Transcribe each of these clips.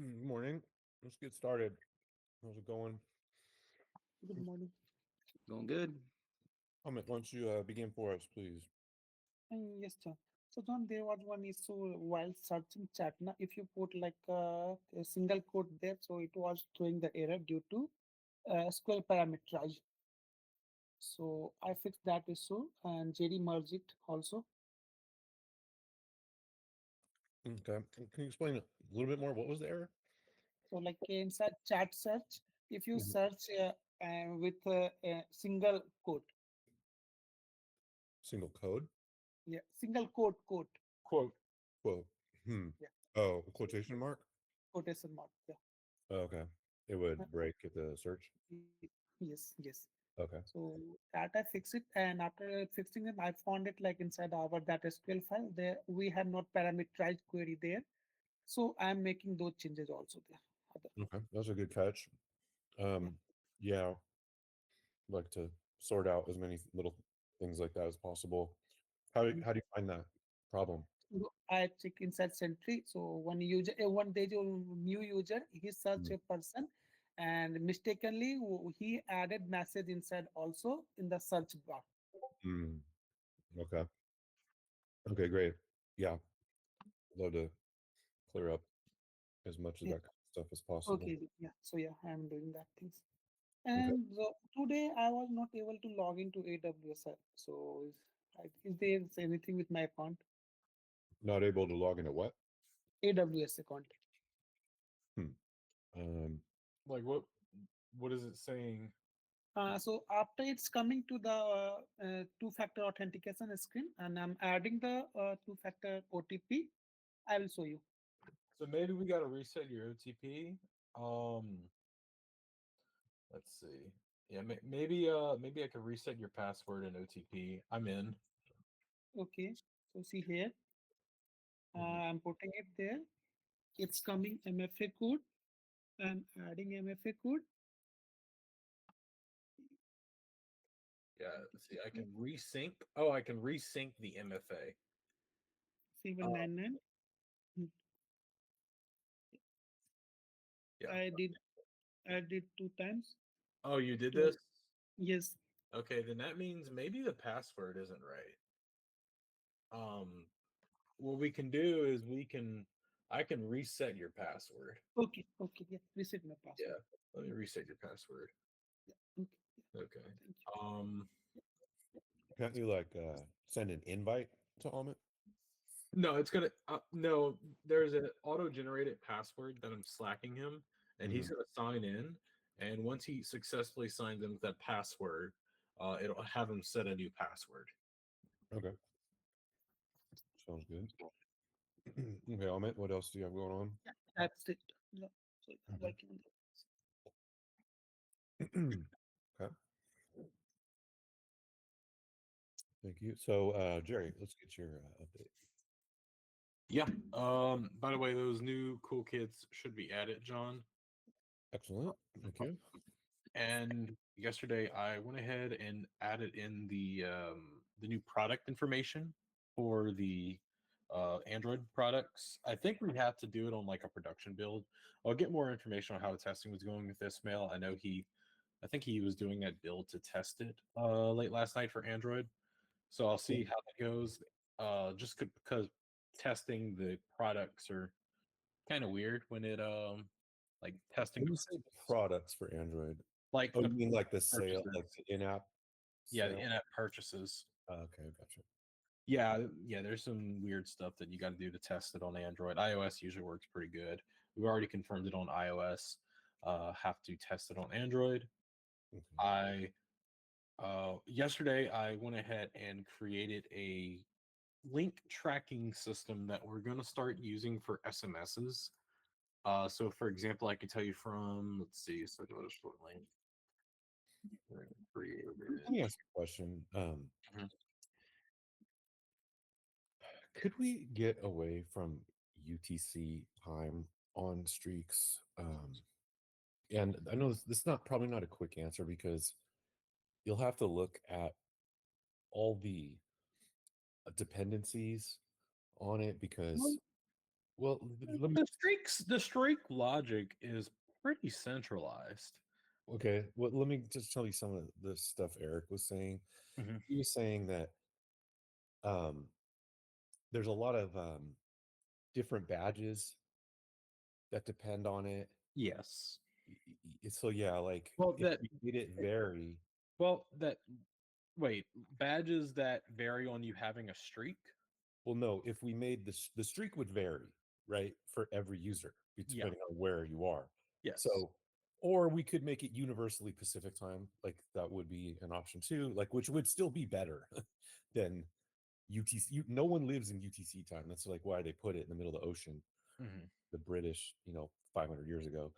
Morning. Let's get started. How's it going? Good morning. Going good. Amit, why don't you begin for us, please? Yes, John. So, John, there was one issue while searching chat. Now, if you put like a single quote there, so it was throwing the error due to SQL parameterized. So I fixed that issue and JD merged it also. Okay. Can you explain a little bit more? What was the error? So like inside chat search, if you Mhm. search with a single quote, Single code? yeah, single quote, Quote. Quote. Hmm. yeah, Oh, a quotation mark? quotation mark, yeah. Oh, okay. It Uh, would break at the search. Yes, yes. Okay. So that I fix it, and after fixing it, I found it like inside our that SQL file. There we have not parameterized query there, so I'm making those changes also there. Okay. That's a good catch. Yeah. Um, yeah, like to sort out as many little things like that as possible. Mm. How do you find that problem? So I check inside Sentry. So one day, a new user, he search Mm. a person, and mistakenly he added message inside also in the search bar. Mm. Okay. Okay, great. Yeah, love to clear up as much of Yeah. that kind of stuff as possible. Okay. Yeah. So yeah, I'm doing that things. Okay. And so today I was not able to log into AWS. So is there anything with my account? Not able to log in at what? AWS account. Hmm. Um, Like what is it saying? So after it's coming to the two-factor authentication screen, and I'm adding the two-factor OTP. I will show you. So maybe we got to reset your OTP. Um, let's see. Yeah, maybe I could reset your password and OTP. I'm in. Okay. So see here, Mhm. I'm putting it there. It's coming MFA code. I'm adding MFA code. Yeah, let's see. I can resync. Oh, I can resync the MFA. Uh, 799. yeah. I did I did two times. Oh, you did To this? yes. Okay, then that means maybe the password isn't right. What we can do is I can reset your password. Okay. Okay. Yeah. Reset my password. Yeah. Let me reset your password. Yeah. Okay. Okay. Thank Um, can't you like send an invite to Amit? no, it's gonna no. There's an auto-generated password that I'm slacking him, and Hmm. he's gonna sign in. And once he successfully signs in with that password, it'll have him set a new password. Okay, sounds good. Okay, Amit, what else do you have going on? you. Yeah. That's it. Yeah. So I'm Okay. working on that. Okay, thank you. So, Jerry, let's get your update. Yeah. By the way, those new cool kids should be added, John. Excellent. Thank you. And yesterday I went ahead and added in the new product information for the Android products. I think we have to do it on like a production build. I'll get more information on how the testing was going with Ismail. I think he was doing that build to test it late last night for Android. So I'll Cool. see how that goes. Because testing the products are kind of weird when it like testing When the you say principles, products for Android, like oh, the you mean like the sale, purchases. like the in-app Yeah, the sale? in-app purchases. Okay, gotcha. Yeah, yeah, there's some weird stuff that you got to do to test it on Android. iOS usually works pretty good. We've already confirmed it on iOS. Have to test it on Android. Okay. I Yesterday I went ahead and created a link tracking system that we're going to start using for SMSs. So for example, I can tell you from let's see, so go to short link. Created. Let me ask you a question. Mhm. Could we get away from UTC time on streaks? And I know this is not probably not a quick answer because you'll have to look at all the dependencies on it No, because Well, let me. The streak logic is pretty centralized. Okay, well, let me just tell you some of the stuff Eric was saying. Hmm. He was saying that um, there's a lot of different badges that depend on it. Yes. So yeah, like Well, if that we made it vary, well that wait, badges that vary on you having a streak? well, no, if we made the streak would vary, right, for every user, Yeah. depending on where you are. Yes. So, or we could make it universally Pacific time, like that would be an option too, like which would still be better than UTC. No one lives in UTC time. That's like why they put it in the middle of the ocean. Hmm. The British, 500 years ago.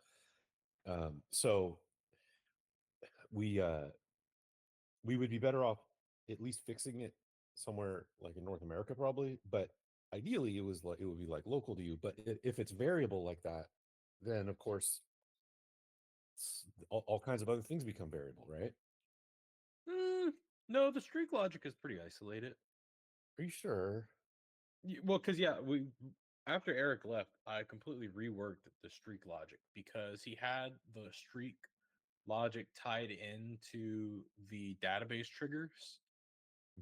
So we we would be better off at least fixing it somewhere like in North America, probably. But ideally, it would be like local to you. But if it's variable like that, then of course all kinds of other things become variable, right? Mm, no, the streak logic is pretty isolated. Are you sure? Well, because yeah, we after Eric left, I completely reworked the streak logic because he had the streak logic tied into the database triggers,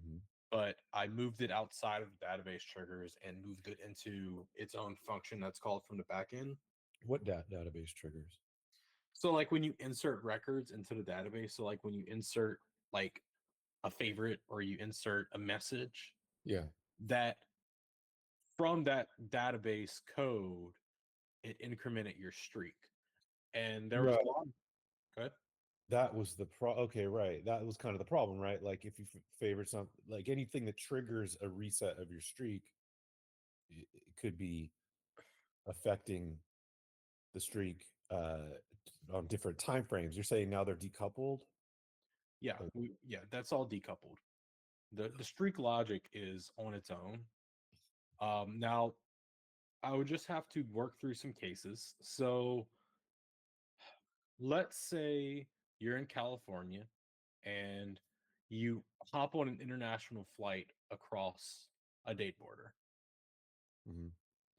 Hmm. but I moved it outside of the database triggers and moved it into its own function that's called from the back end. What database triggers? So, like when you insert records into the database, so like when you insert like a favorite or you insert a message, Yeah. that from that database code, it incremented your streak. And there was Right. a lot. Good. That was the okay, right. That was kind of the problem, right? Like if you favor something, like anything that triggers a reset of your streak, it could be affecting the streak on different time frames. You're saying now they're decoupled? Yeah, Like, yeah, that's all decoupled. The streak logic is on its own. Now I would just have to work through some cases. So let's say you're in California and you hop on an international flight across a date border. mhm.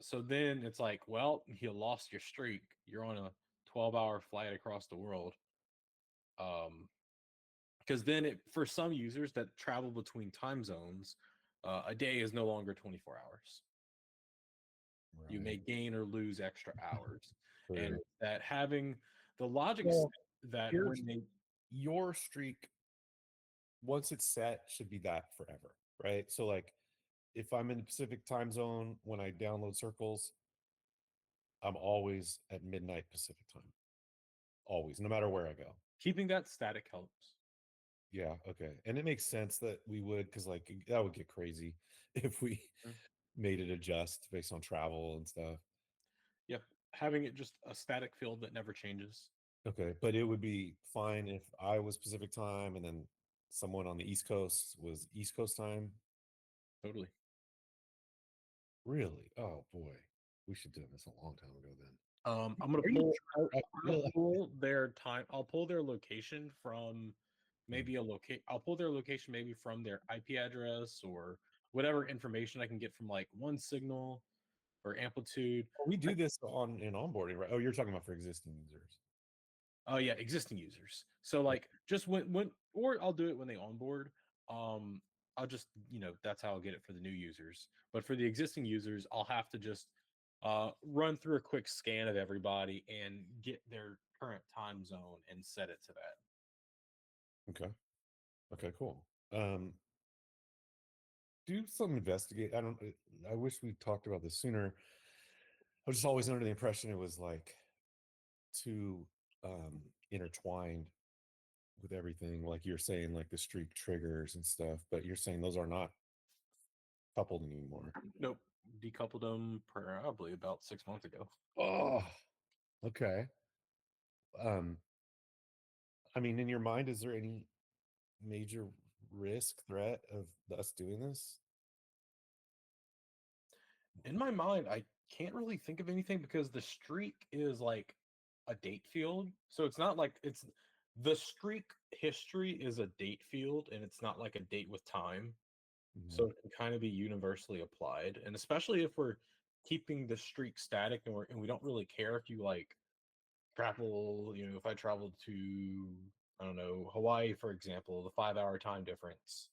So then it's like, well, you lost your streak. You're on a 12-hour flight across the world. Because then for some users that travel between time zones, a day is no longer 24 hours. You Right. may gain or lose extra hours. And Sure. that having the logic Well, that here's when they your streak, once it's set, should be that forever, right? So, like, if I'm in the Pacific time zone when I download Circles, I'm always at midnight Pacific time, always, no matter where I go. keeping that static helps. Yeah, okay. And it makes sense that we would, because like that would get crazy if we Mm. made it adjust based on travel and stuff. Yep. Having it just a static field that never changes. Okay, but it would be fine if I was Pacific time and then someone on the East Coast was East Coast time. Totally. Really? Oh boy, we should have done this a long time ago then. I'm gonna Are you pull. sure? I I'm gonna feel like, pull their time. I'll pull their location from mm. maybe a locate. I'll pull their location maybe from their IP address or whatever information I can get from like one signal or amplitude. We do this on in onboarding, right? Oh, you're talking about for existing users. Oh yeah, existing users. So Oh, like just when or I'll do it when they onboard. Um, I'll just that's how I'll get it for the new users. But for the existing users, I'll have to just run through a quick scan of everybody and get their current time zone and set it to that. okay. Okay, cool. Do some investigate. I don't. I wish we talked about this sooner. I was just always under the impression it was like too intertwined with everything. Like you're saying, like the streak triggers and stuff, but you're saying those are not coupled anymore. Nope, decoupled them probably about 6 months ago. Oh, okay. Um, I mean, in your mind, is there any major risk, threat of us doing this? In my mind, I can't really think of anything because the streak is like a date field. So it's not like it's the streak history is a date field and it's not like a date with time. Mhm. So it can kind of be universally applied. And especially if we're keeping the streak static, and we don't really care if you like travel. You know, if I traveled to, I don't know, Hawaii, for example, the 5 hour time difference,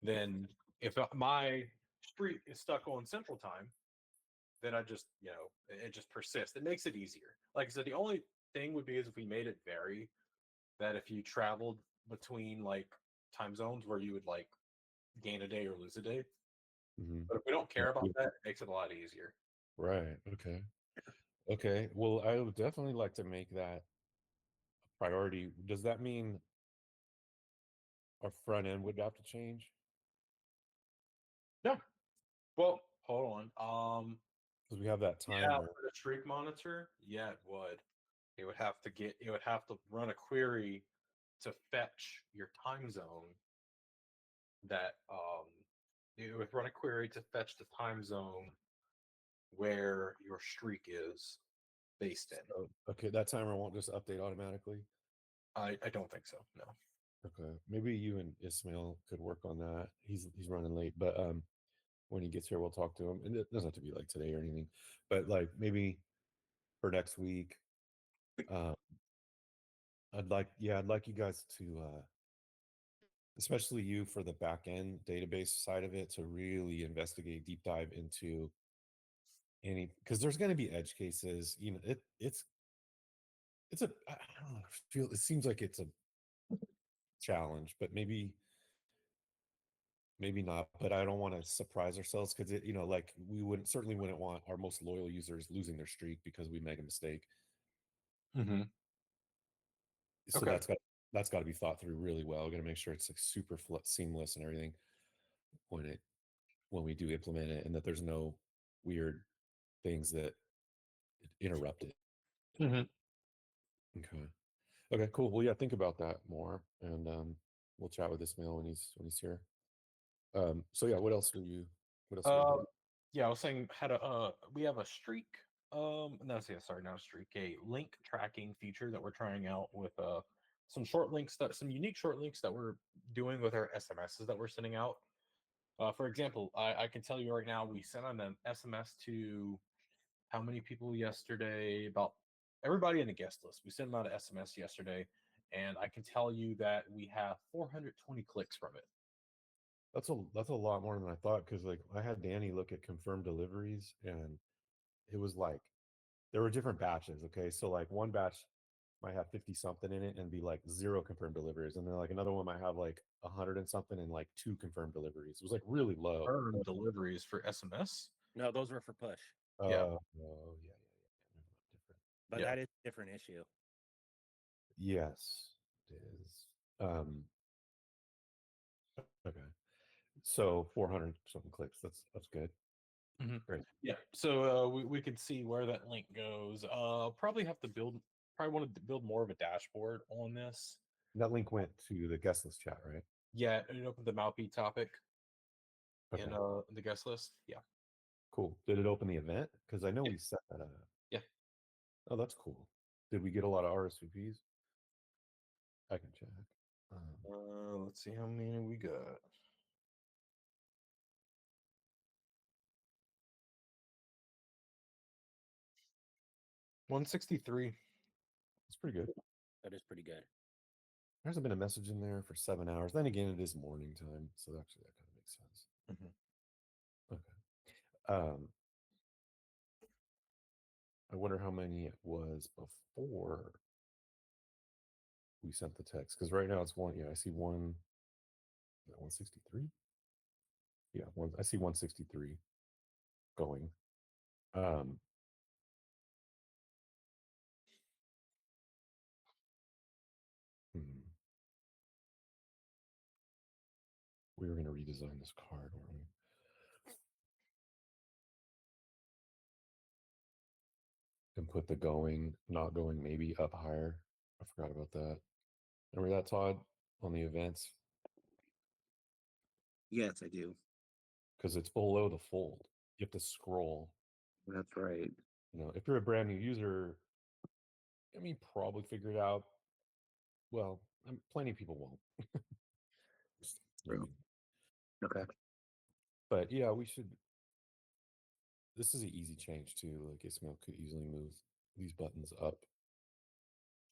then if my streak is stuck on Central Time, then I just, it just persists. It makes it easier. Like I said, the only thing would be is if we made it vary, that if you traveled between like time zones where you would like gain a day or lose a day. Hmm. But if we don't care about that, it makes it a lot easier. Right. Okay. Okay. Well, I would definitely like to make that a priority. Does that mean our front end would have to change? Yeah. Well, hold on. Because we have that Yeah, timer. for the streak monitor, yeah, it would. It would have to run a query to fetch your time zone that it would run a query to fetch the time zone where your streak is based in. So, okay, that timer won't just update automatically. I don't think so. No. Okay, maybe you and Ismail could work on that. He's running late, but when he gets here, we'll talk to him. And it doesn't have to be like today or anything, but like maybe for next week. Uh, I'd like you guys to, especially you for the back end database side of it, to really investigate, deep dive into any, because there's going to be edge cases. You know, it's a, I don't know, feel it seems like it's a challenge, but maybe not. But I don't want to surprise ourselves because it, like we wouldn't certainly wouldn't want our most loyal users losing their streak because we make a mistake. Mm-hmm. So Okay. that's got to be thought through really well. We're gonna make sure it's like super seamless and everything when it when we do implement it, and that there's no weird things that interrupt it. Mm-hmm. Okay. Okay. Cool. Well, yeah. Think about that more, and we'll chat with Ismail when he's here. So yeah. What else were you Uh, doing? yeah, I was saying had a we have a streak. No, sorry, not a streak. A link tracking feature that we're trying out with some unique short links that we're doing with our SMSs that we're sending out. For example, I can tell you right now, we sent an SMS to how many people yesterday? About everybody in the guest list. We sent them out an SMS yesterday, and I can tell you that we have 420 clicks from it. That's a lot more than I thought because like I had Danny look at confirmed deliveries and it was like there were different batches. Okay, so like one batch might have 50 something in it and be like zero confirmed deliveries, and then like another one might have like 100 and something and like two confirmed deliveries. It was like really low. Earned deliveries for SMS. No, those were for push, Yeah, Oh, yeah, yeah, yeah. Different. but yeah. that is a different issue. Yes, it is. Okay. So 400 something clicks. That's good. Mhm. Great. Yeah. So we could see where that link goes. Probably want to build more of a dashboard on this. That link went to the guest list chat, right? Yeah, it opened the Malpe topic Okay. in the guest list. Yeah. Cool. Did it open the event? Because I know Yeah. we set that up. Yeah. Oh, that's cool. Did we get a lot of RSVPs? I can check. Um, Let's see how many we got. $163. it's pretty good. That is pretty good. There hasn't been a message in there for 7 hours. Then again, it is morning time, so actually that kind of makes sense. Mhm. Okay. I wonder how many it was before we sent the text because right now it's one. Yeah, I see one. 163. Yeah, one. I see 163 going. Um, hmm. We were going to redesign this card, weren't we? And put the going, not going, maybe up higher. I forgot about that. Remember that, Todd, on the events? Yes, I do. Because it's below the fold. You have to scroll. That's right. If you're a brand new user, I mean, probably figure it out. Well, plenty of people won't. Just True. looking. Okay. But yeah, we should. this is an easy change too. Like Ismail could easily move these buttons up,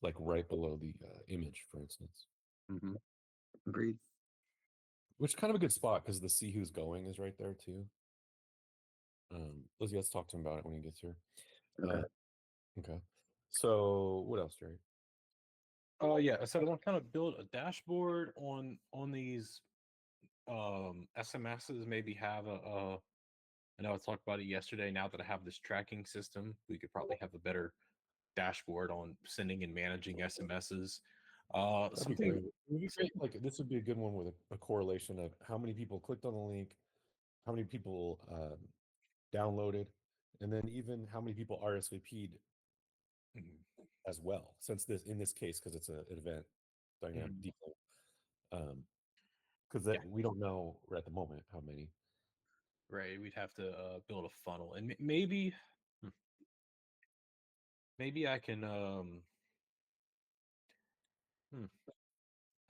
like right below the image, for instance, Mm-hmm. Agreed. which is kind of a good spot because the see who's going is right there too. Lizzie, let's talk to him about it when he gets here. Okay. Okay. So what else, Jerry? Yeah, I said I want to kind of build a dashboard on these SMSs. Maybe have a I know I talked about it yesterday. Now that I have this tracking system, we could probably have a better dashboard on sending and managing SMSs. That'd be Something. great. It would be great. Like this would be a good one with a correlation of how many people clicked on the link, how many people downloaded, and then even how many people RSVP'd Mhm, as well. Since this in this case, because it's an event dynamic mhm. default, because Yeah, that we don't know at the moment how many. right. We'd have to build a funnel, and maybe, hmm, maybe I can. Hmm,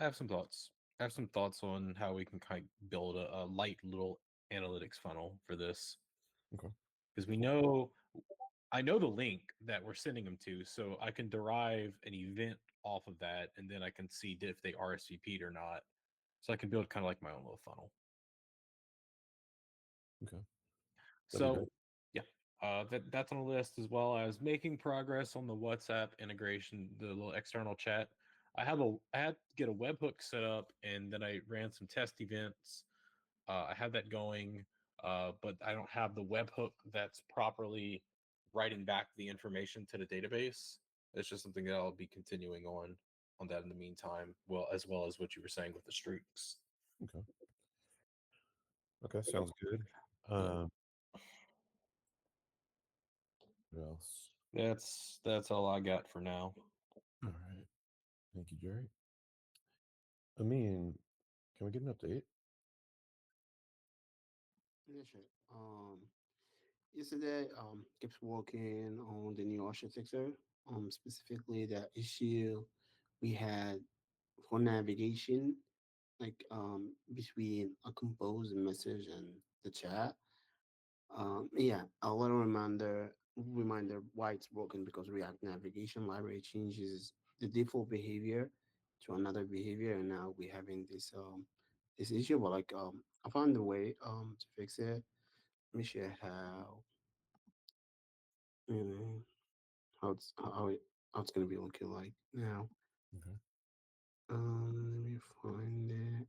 I have some thoughts. I have some thoughts on how we can kind of build a light little analytics funnel for this, Okay. because we know I know the link that we're sending them to, so I can derive an event off of that, and then I can see if they RSVP'd or not. So I can build kind of like my own little funnel. Okay. That'd be So great. yeah, that's on the list, as well as making progress on the WhatsApp integration, the little external chat. I had to get a webhook set up, and then I ran some test events. I have that going, but I don't have the webhook that's properly writing back the information to the database. It's just something that I'll be continuing on that in the meantime. Well as what you were saying with the streaks. Okay. Okay. Sounds good. Yeah, What else? that's all I got for now. All right. Thank you, Jerry. I mean, can we get an update? Yeah, sure. Yesterday, kept working on the new architecture. Specifically the issue we had for navigation, like between a compose message and the chat. Yeah, a little reminder why it's broken because React navigation library changes the default behavior to another behavior, and now we're having this issue. But like I found a way to fix it. Let me share you know how it's gonna be looking like now. Okay. Let me find it.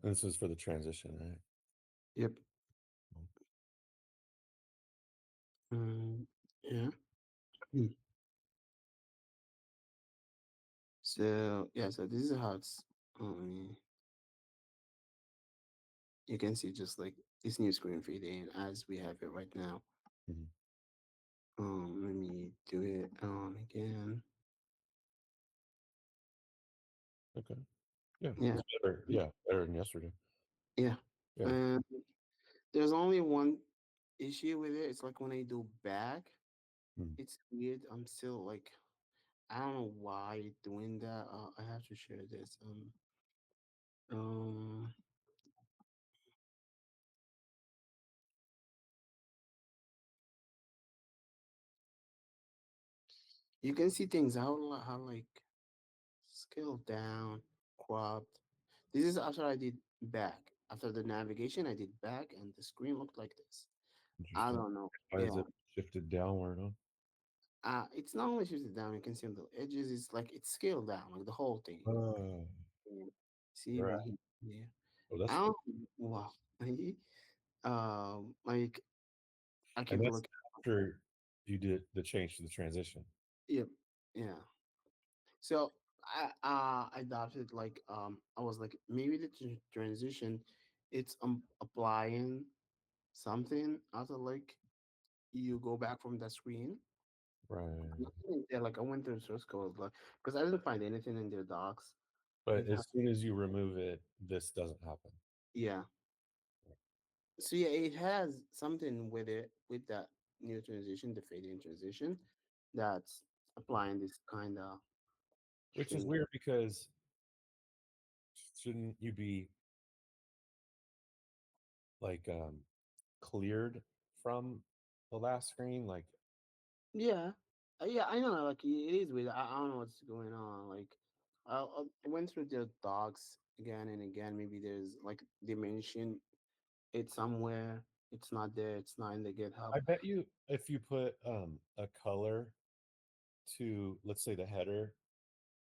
And this is for the transition, right? Yep. Oh, Yeah. Hmm. So yeah, so this is how it's. Um, you can see just like this new screen fading as we have it right now. mhm. Let me do it again. Okay. Yeah. Yeah. It's better. Yeah. Better than yesterday. Yeah. Yeah. And there's only one issue with it. It's like when I do back, Mm. it's weird. I'm still like I don't know why it's doing that. I have to share this. Um, you can see things how like scaled down, cropped. This is after I did back. After the navigation, I did back, and the screen looked like this. I Interesting. don't know. Why is Yeah. it shifted downward? Huh? It's not only shifted down. You can see on the edges. It's like it's scaled down, like the whole thing. Oh, Yeah. See right. even here. Yeah. Oh, I that's don't. Wow. Like I and keep that's looking. after you did the change to the transition. Yep. Yeah. So I adopted like I was like maybe the transition, it's applying something after like you go back from the screen. Right. Nothing there, like I went through source code like because I didn't find anything in their docs. But It as soon as you remove it, this doesn't happen. yeah. So yeah, it has something with it with that new transition, the fading transition, that's applying this kind of Which is shrink. weird because shouldn't you be like cleared from the last screen. Like Yeah, yeah, I know. Like it is weird. I don't know what's going on. Like I went through the docs again and again. Maybe there's like they mention it somewhere. It's not there. It's not in the GitHub. I bet you if you put a color to, let's say, the header,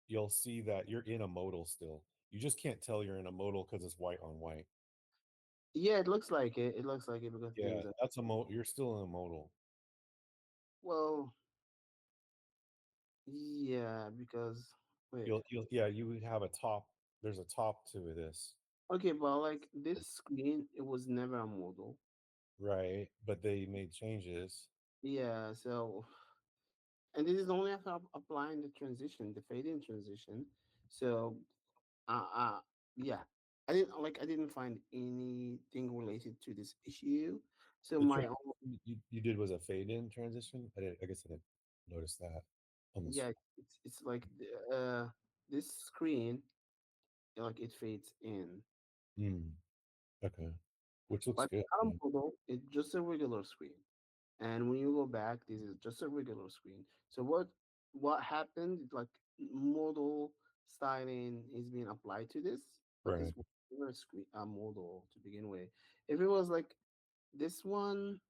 you'll see that you're in a modal still. You just can't tell you're in a modal because it's white on white. Yeah, it looks like it. It looks like it because Yeah, there's a that's a you're still in a modal. well, yeah, because wait. You'll yeah, you would have a top. There's a top to this, Okay, but like this screen, it was never a model. right? But they made changes. Yeah, so and this is only after applying the transition, the fade-in transition. So, uh, uh, yeah, I didn't find anything related to this issue. So The my transition you did was a fade in transition. I guess I didn't notice that on this. yeah, it's like this screen like it fades in, Mm, okay, which looks but good. not Yeah. a model. It's just a regular screen. And when you go back, this is just a regular screen. So what happened? Like model styling is being applied to this, but this Right. was never a screen a model to begin with. If it was like this one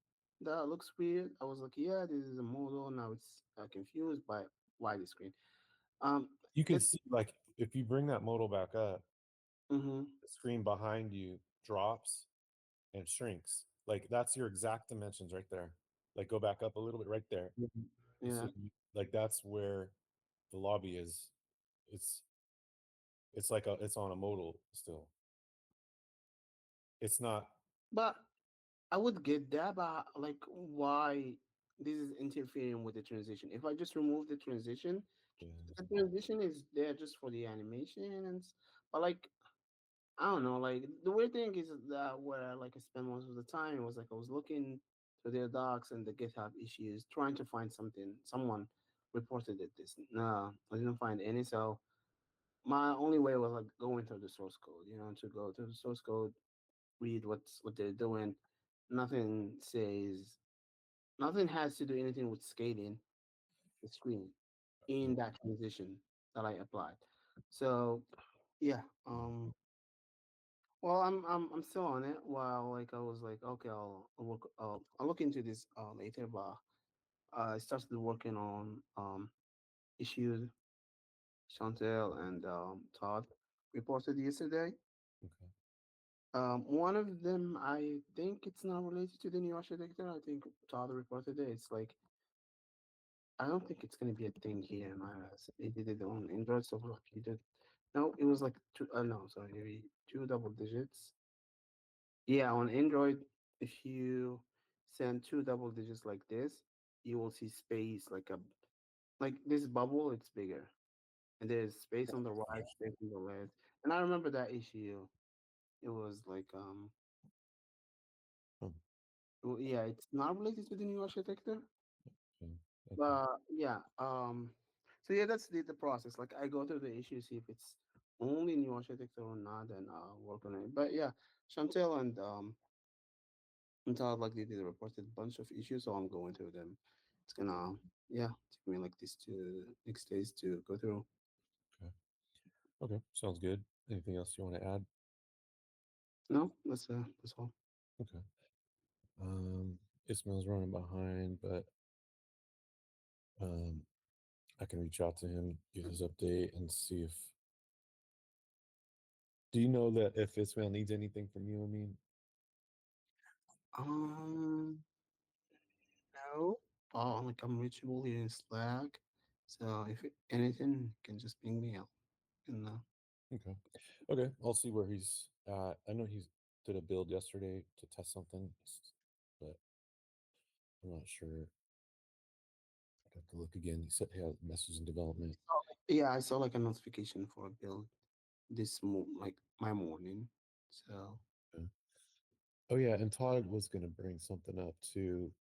that looks weird, I was like, yeah, this is a model. Now it's confused by why the screen. Um, You can it's see like if you bring that modal back up, mm-hmm, the screen behind you drops and shrinks. Like that's your exact dimensions right there. Like go back up a little bit right there. So yeah, like that's where the lobby is. It's it's like it's on a modal still. It's not. but I would get that, but like why this is interfering with the transition? If I just remove the transition, Yeah, the transition is there just for the animation but like I don't know, like the weird thing is that where like I spent most of the time it was like I was looking to their docs and the GitHub issues, trying to find something. Someone reported it. This no, I didn't find any. So my only way was like going through the source code, to go through the source code, read what they're doing. Nothing says nothing has to do anything with scaling the screen yeah, in that transition that I applied. So yeah, well, I'm still on it. While like I was like, okay, I'll work. I'll look into this later. But I started working on issues Chantel and Todd reported yesterday. okay. One of them, I think it's not related to the new architecture. I think Todd reported it. It's like I don't think it's gonna be a thing here in iOS. They did it on Android, so look, you did. No, it was like two. No, sorry, maybe two double digits. Yeah, on Android, if you send two double digits like this, you will see space like this bubble. It's bigger, and there's space on the right, space on the left. And I remember that issue. It was like Oh, well, yeah, it's not related to the new architecture, okay. Okay. but yeah. So yeah, that's the process. Like I go through the issue, see if it's only new architecture or not, and work on it. But yeah, Chantel and Todd like they did reported a bunch of issues, so I'm going through them. It's gonna yeah take me like these 2 next days to go through. Okay. Okay. Sounds good. Anything else you want to add? No, that's all. Okay. Ismail's running behind, but um, I can reach out to him, get his update, and see if. Do you know that if Ismail needs anything from you? I mean, Um, no. Like I'm reachable here in Slack, so if anything, you can just ping me out. And okay, okay. I'll see where he's at. I know he's did a build yesterday to test something, but I'm not sure. I'd have to look again. He said he had message in development. yeah, I saw like a notification for a build like my morning. So Yeah. Oh yeah, and Todd was going to bring something up too.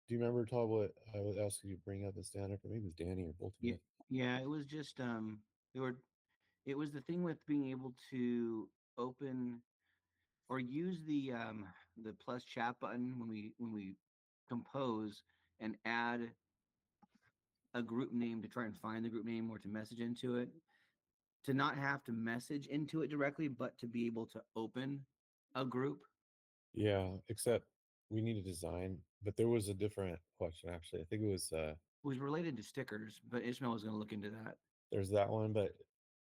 Do you remember, Todd, what I was asking you to bring up as standard? Or maybe it was Danny or both of Yeah, you. yeah. It was just they were. It was the thing with being able to open or use the plus chat button when we compose and add a group name to try and find the group name or to message into it, to not have to message into it directly, but to be able to open a group. Yeah, except we need a design, but there was a different question actually. I think it was It was related to stickers, but Ishmael was going to look into that. there's that one, but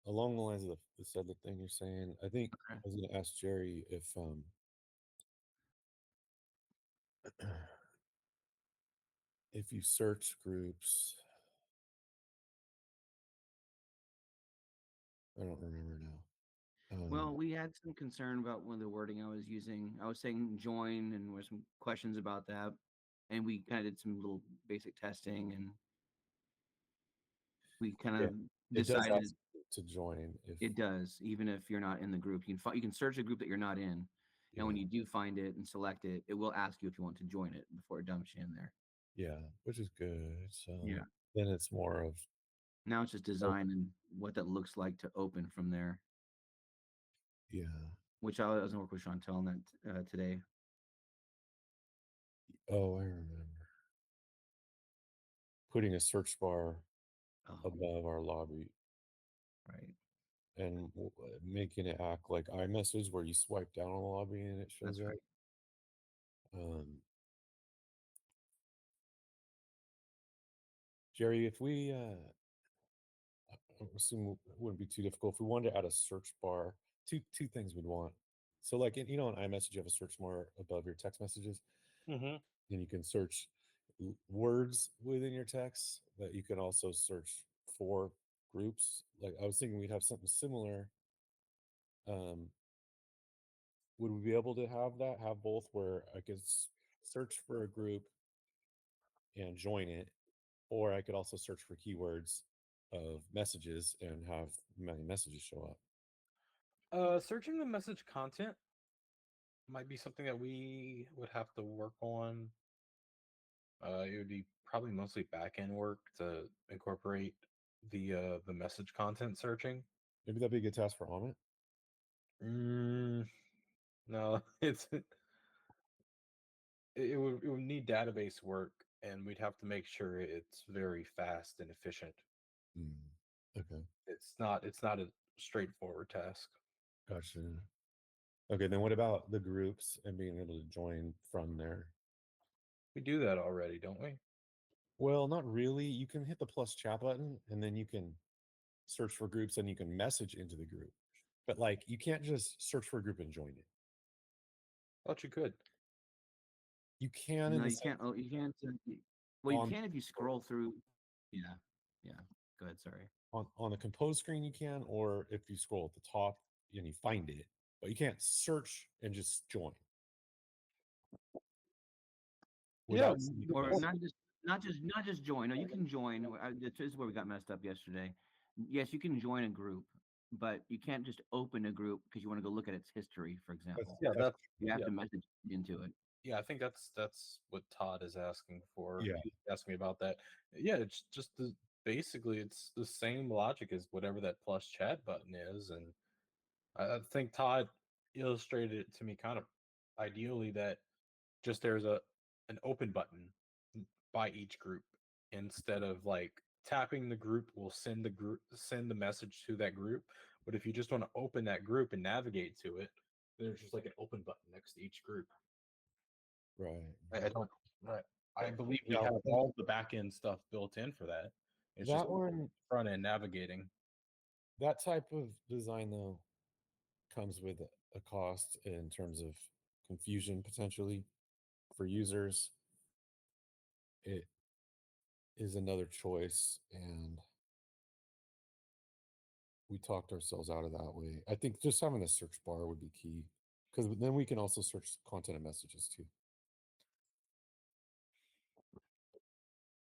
along the lines of this other thing you're saying, I think I Okay. was gonna ask Jerry if if you search groups, I don't remember now. Well, we had some concern about one of the wording I was using. I was saying join, and there were some questions about that, and we kind of did some little basic testing, and we kind Yeah, of it does decided ask you to join if it does, even if you're not in the group. You can search a group that you're not in, and when yeah, you do find it and select it, it will ask you if you want to join it before it dumps you in there. yeah, which is good. So Yeah. then it's more of Now it's just oh, design and what that looks like to open from there, yeah. which I was working with Chantel on that today. Oh, I remember putting a search bar Oh, above our lobby right. and making it act like iMessage where you swipe down on the lobby and it shows That's up. right. Jerry, if we I assume it wouldn't be too difficult if we wanted to add a search bar. Two things we'd want. So like on iMessage, you have a search bar above your text messages, Mm-hmm. and you can search words within your text, but you can also search for groups. Like I was thinking we'd have something similar. Um, would we be able to have that? Have both where I could search for a group and join it, or I could also search for keywords of messages and have many messages show up. Searching the message content might be something that we would have to work on. It would be probably mostly back end work to incorporate the message content searching. Maybe that'd be a good task for Amit. Mm, no, it would need database work, and we'd have to make sure it's very fast and efficient. Mm, okay, It's not a straightforward task. gotcha. Okay, then what about the groups and being able to join from there? We do that already, don't we? Well, not really. You can hit the plus chat button and then you can search for groups and you can message into the group. But like you can't just search for a group and join it. Thought you could. You can in No, the you sense can't. Oh, you can't. Well, you on can if you scroll through. Yeah. Yeah. Go ahead. Sorry. on the compose screen you can, or if you scroll at the top and you find it, but you can't search and just join Yeah, without seeing Or this. not just join. No, you can join. This is where we got messed up yesterday. Yes, you can join a group, but you can't just open a group because you want to go look at its history, for example. yeah, That's You have yeah, to message into it. yeah. I think that's what Todd is asking for. yeah, He asked me about that. Yeah, it's just basically it's the same logic as whatever that plus chat button is, and I think Todd illustrated it to me kind of ideally that just there's an open button by each group instead of like tapping the group will send the message to that group. But if you just want to open that group and navigate to it, there's just like an open button next to each group. right. I don't. Right. I believe we Yeah, have all the back end stuff built in for that. It's just that one, front end navigating. that type of design though comes with a cost in terms of confusion potentially for users. It is another choice, and we talked ourselves out of that way. I think just having a search bar would be key because then we can also search content and messages too.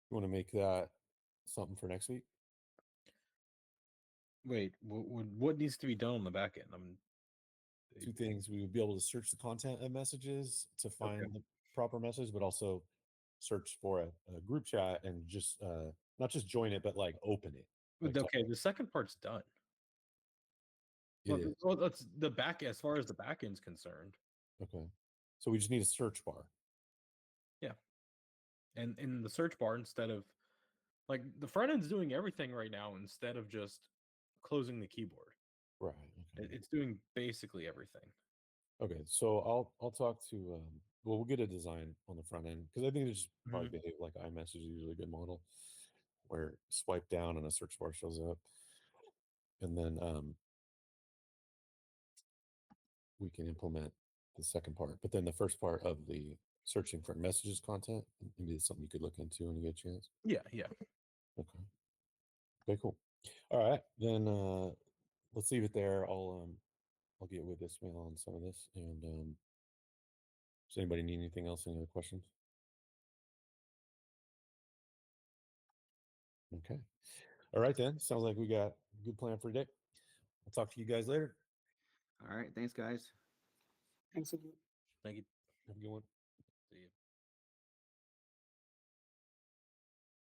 You want to make that something for next week? Wait, what needs to be done on the back end? Two things: we would be able to search the content of messages to Okay. find the proper message, but also search for a group chat and just not just join it, but like open it. Like Okay, the second part's done. it is. Well, that's the back as far as the back end's concerned. Okay. So we just need a search bar. Yeah. And in the search bar, instead of like the front end's doing everything right now, instead of just closing the keyboard, Right. Okay. it's doing basically everything. Okay. So I'll talk to well, we'll get a design on the front end because I think it just probably Mhm. behave like iMessage is usually a good model, where swipe down and a search bar shows up, and then we can implement the second part. But then the first part of the searching for messages content, maybe it's something you could look into when you get a chance. Yeah, yeah. Okay. Okay, cool. All right, then let's leave it there. I'll get with Ismail on some of this. And does anybody need anything else? Any other questions? Okay. All right then. Sounds like we got a good plan for today. I'll talk to you guys later. All right. Thanks, guys. Thanks again. Thank you. Have a good one.